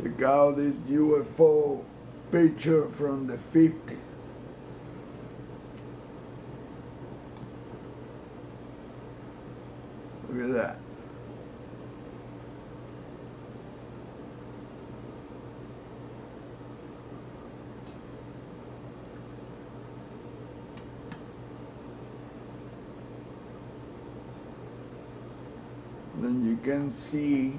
Check out this UFO picture from the 50s. Look at that. Then you can see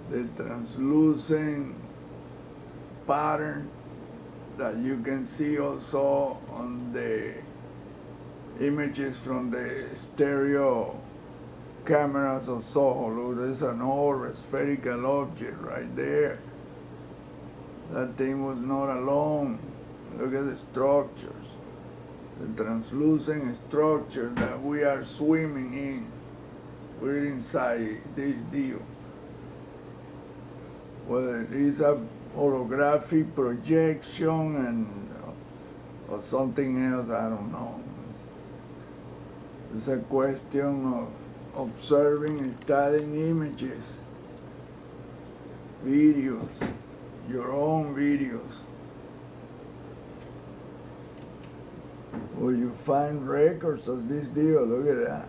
the translucent pattern that you can see also on the images from the stereo cameras of Soho. Look, there's an old spherical object right there. That thing was not alone. Look at the structures. The translucent structure that we are swimming in. We're inside this deal. Whether it is a holographic projection or something else, I don't know. It's a question of observing, studying images, videos, your own videos. Where you find records of this deal. Look at that.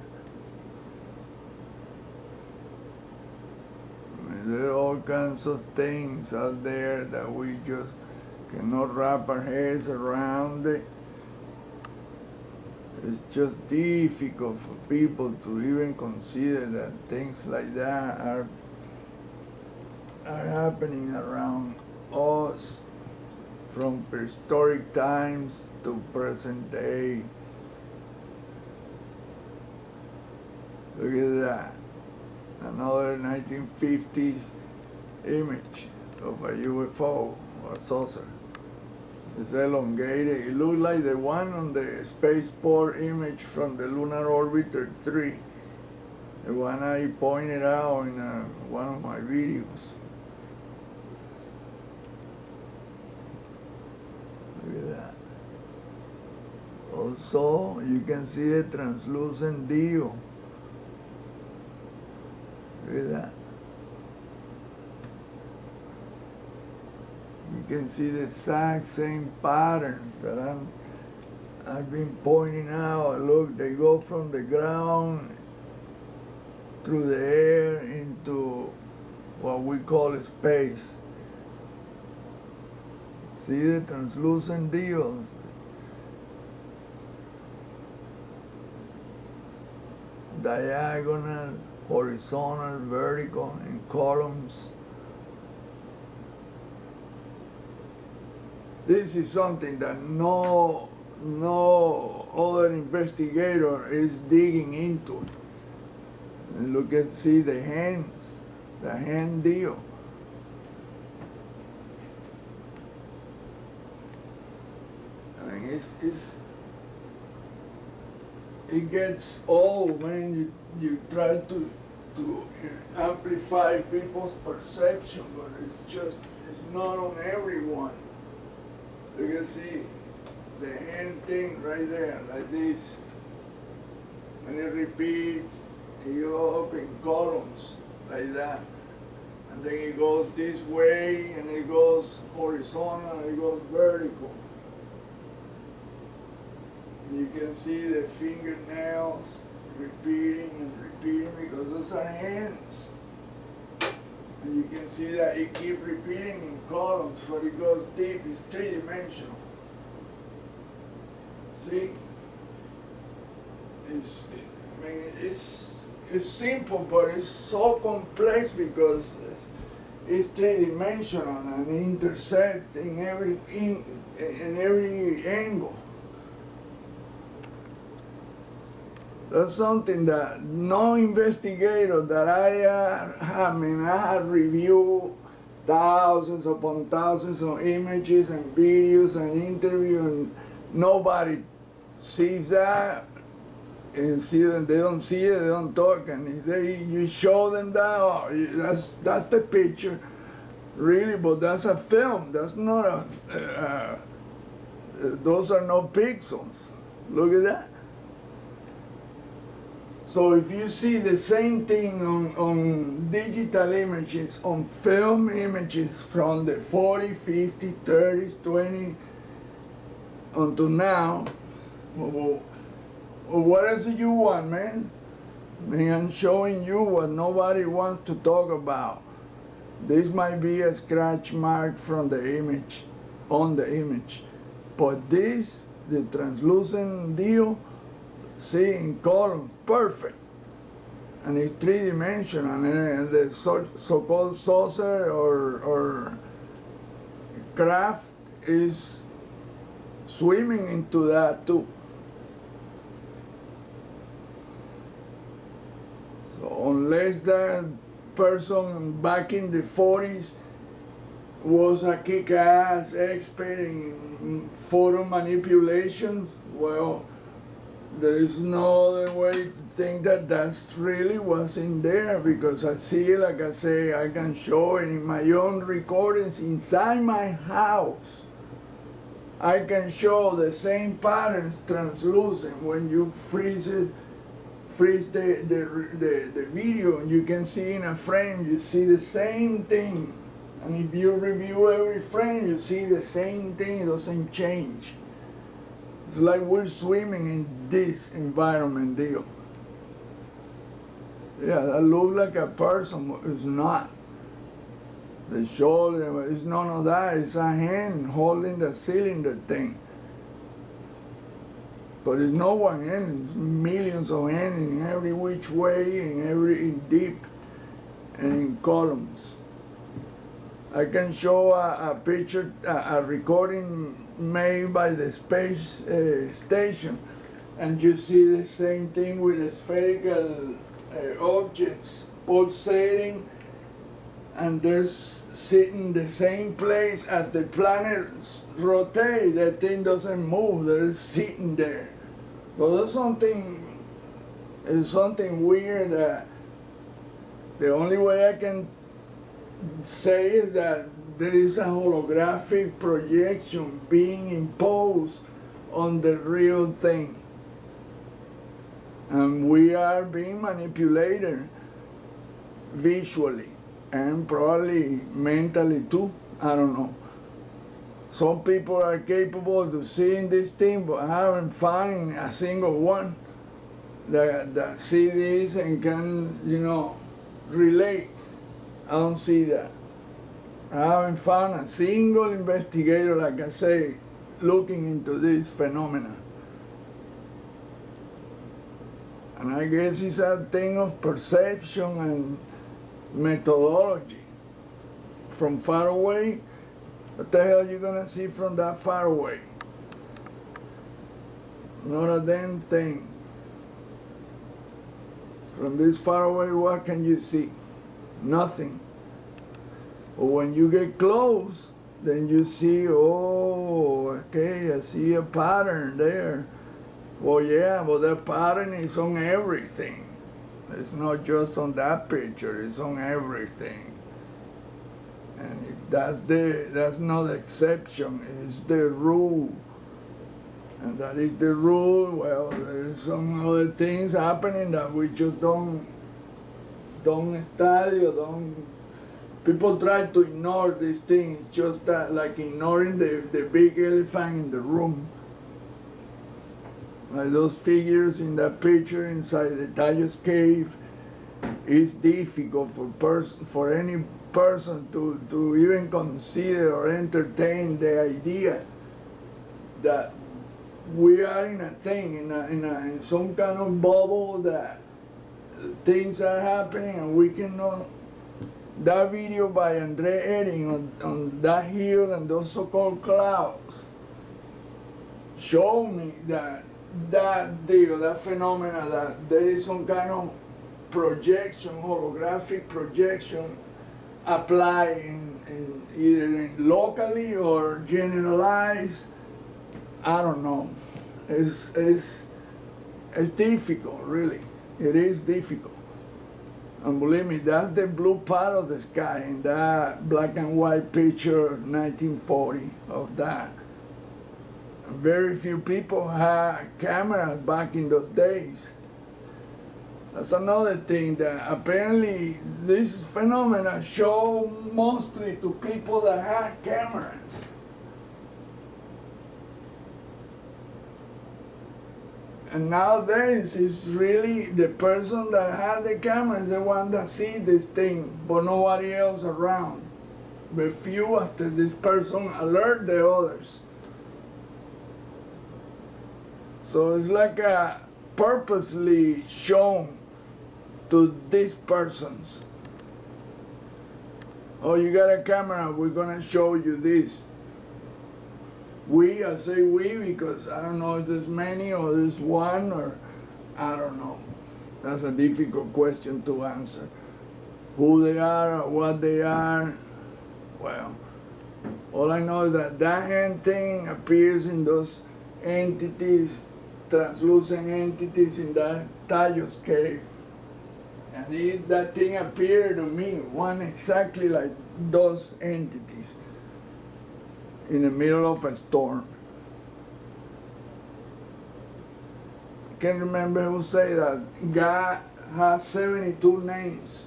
I mean, there are all kinds of things out there that we just cannot wrap our heads around it. It's just difficult for people to even consider that things like that are happening around us from prehistoric times to present day. Look at that. Another 1950s image of a UFO or saucer. It's elongated. It looks like the one on the spaceport image from the Lunar Orbiter 3. The one I pointed out in one of my videos. Look at that. Also, you can see the translucent deal. Look at that. You can see the exact same patterns that I've been pointing out. Look, they go from the ground through the air into what we call space. See the translucent deals. Diagonal, horizontal, vertical, in columns. This is something that no other investigator is digging into. And look at, see the hands, the hand deal. I mean, it gets old, man. You try to amplify people's perception, but it's not on everyone. You can see the hand thing right there, like this. And it repeats, it goes up in columns, like that. And then it goes this way, and it goes horizontal, and it goes vertical. And you can see the fingernails repeating and repeating because those are hands. And you can see that it keeps repeating in columns, but it goes deep, it's three-dimensional. See? It's simple, but it's so complex because it's three-dimensional and intersect in every angle. That's something that no investigator that I have reviewed thousands upon thousands of images and videos and interviews, and nobody sees that. And see them, they don't see it, they don't talk, and if you show them that, oh, that's the picture, really, but that's a film. That's not those are no pixels. Look at that. So if you see the same thing on digital images, on film images from the 40s, 50s, 30s, 20s, until now, well, what else do you want, man? I mean, I'm showing you what nobody wants to talk about. This might be a scratch mark from the image, on the image. But this, the translucent deal, see in color, perfect. And it's three-dimensional, and the so-called saucer or craft is swimming into that too. So unless that person back in the 40s was a kick-ass expert in photo manipulation, well, there is no other way to think that that's really what's in there, because I see, like I say, I can show it in my own recordings inside my house. I can show the same patterns translucent when you freeze the video, and you can see in a frame, you see the same thing. And if you review every frame, you see the same thing, it doesn't change. It's like we're swimming in this environment deal. Yeah, that looks like a person, but it's not. The shoulder, it's none of that, it's a hand holding the cylinder thing. But it's no one hand, it's millions of hands in every which way, in deep, and in columns. I can show a picture, a recording made by the space station, and you see the same thing with the spherical objects pulsating, and they're sitting the same place as the planets rotate. That thing doesn't move, they're sitting there. Well, there's something weird that the only way I can say is that there is a holographic projection being imposed on the real thing. And we are being manipulated visually and probably mentally too. I don't know. Some people are capable of seeing this thing, but I haven't found a single one that see this and can, relate. I don't see that. I haven't found a single investigator, like I say, looking into this phenomena. And I guess it's a thing of perception and methodology. From far away, what the hell are you gonna see from that far away? Not a damn thing. From this far away, what can you see? Nothing. But when you get close, then you see, oh, okay, I see a pattern there. Well, yeah, but that pattern is on everything. It's not just on that picture, it's on everything. And if that's not the exception, it's the rule. And that is the rule, well, there's some other things happening that we just don't study or don't. People try to ignore these things, just that, like ignoring the big elephant in the room. Like those figures in that picture inside the Tayo's cave. It's difficult for any person to even consider or entertain the idea that we are in a thing, in some kind of bubble, that things are happening and we cannot. That video by Andre Ehring on that hill and those so-called clouds showed me that deal, that phenomena, that there is some kind of projection, holographic projection applied in either locally or generalized. I don't know. It's difficult, really. It is difficult. And believe me, that's the blue part of the sky in that black and white picture, 1940, of that. Very few people had cameras back in those days. That's another thing that apparently this phenomena show mostly to people that have cameras. And nowadays, it's really the person that had the camera is the one that sees this thing, but nobody else around. But few after this person alert the others. So it's like a purposely shown to these persons. Oh, you got a camera, we're gonna show you this. We, I say we because I don't know if there's many or there's one or I don't know. That's a difficult question to answer. Who they are or what they are, well, all I know is that that hand thing appears in those entities, translucent entities in that Tayo's cave. And that thing appeared to me, one exactly like those entities, in the middle of a storm. I can't remember who said that God has 72 names.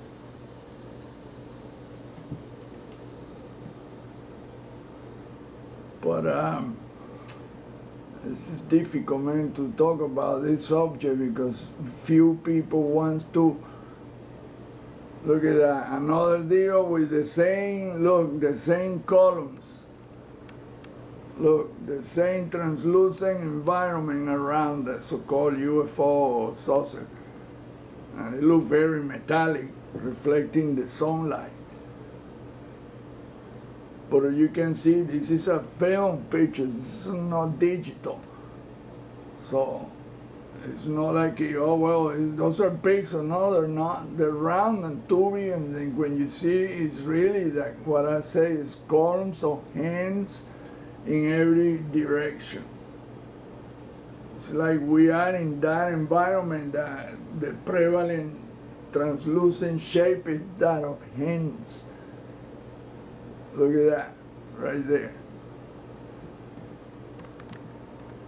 But this is difficult, man, to talk about this subject because few people want to. Look at that, another deal with the same, look, the same columns. Look, the same translucent environment around the so-called UFO or saucer. And it looked very metallic, reflecting the sunlight. But you can see this is a film picture, this is not digital. So it's not like, oh well, those are pigs or no, they're not. They're round and tubby, and then when you see it's really like what I say is columns of hands in every direction. It's like we are in that environment that the prevalent translucent shape is that of hands. Look at that, right there.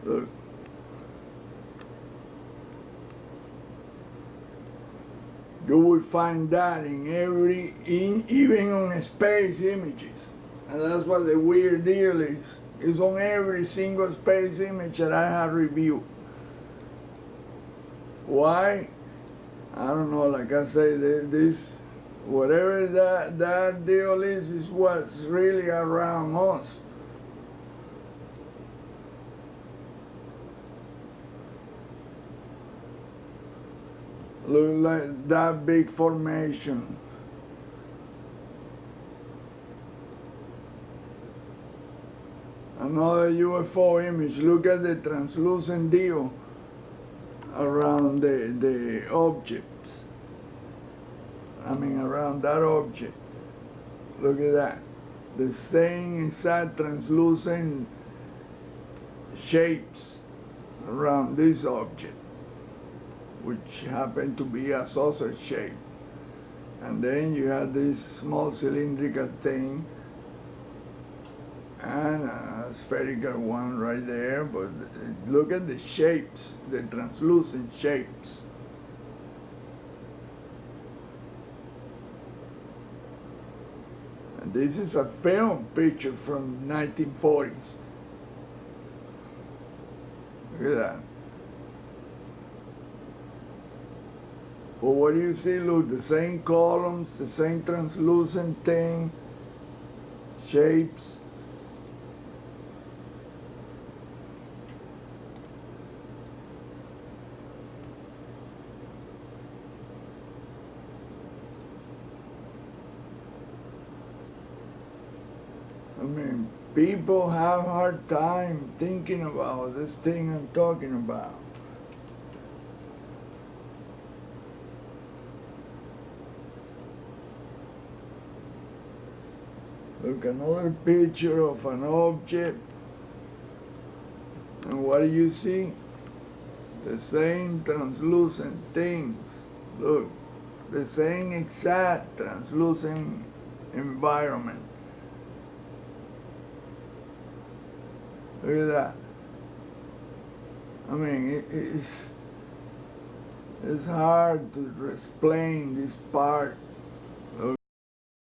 Look. You will find that even on space images. And that's what the weird deal is. It's on every single space image that I have reviewed. Why? I don't know, like I say, this, whatever that deal is what's really around us. Look like that big formation. Another UFO image. Look at the translucent deal around the objects. I mean, around that object. Look at that. The same exact translucent shapes around this object, which happened to be a saucer shape. And then you have this small cylindrical thing and a spherical one right there, but look at the shapes, the translucent shapes. And this is a film picture from 1940s. Look at that. But what do you see? Look, the same columns, the same translucent thing, shapes. I mean, people have a hard time thinking about this thing I'm talking about. Look, another picture of an object. And what do you see? The same translucent things. Look, the same exact translucent environment. Look at that. I mean, It's hard to explain this part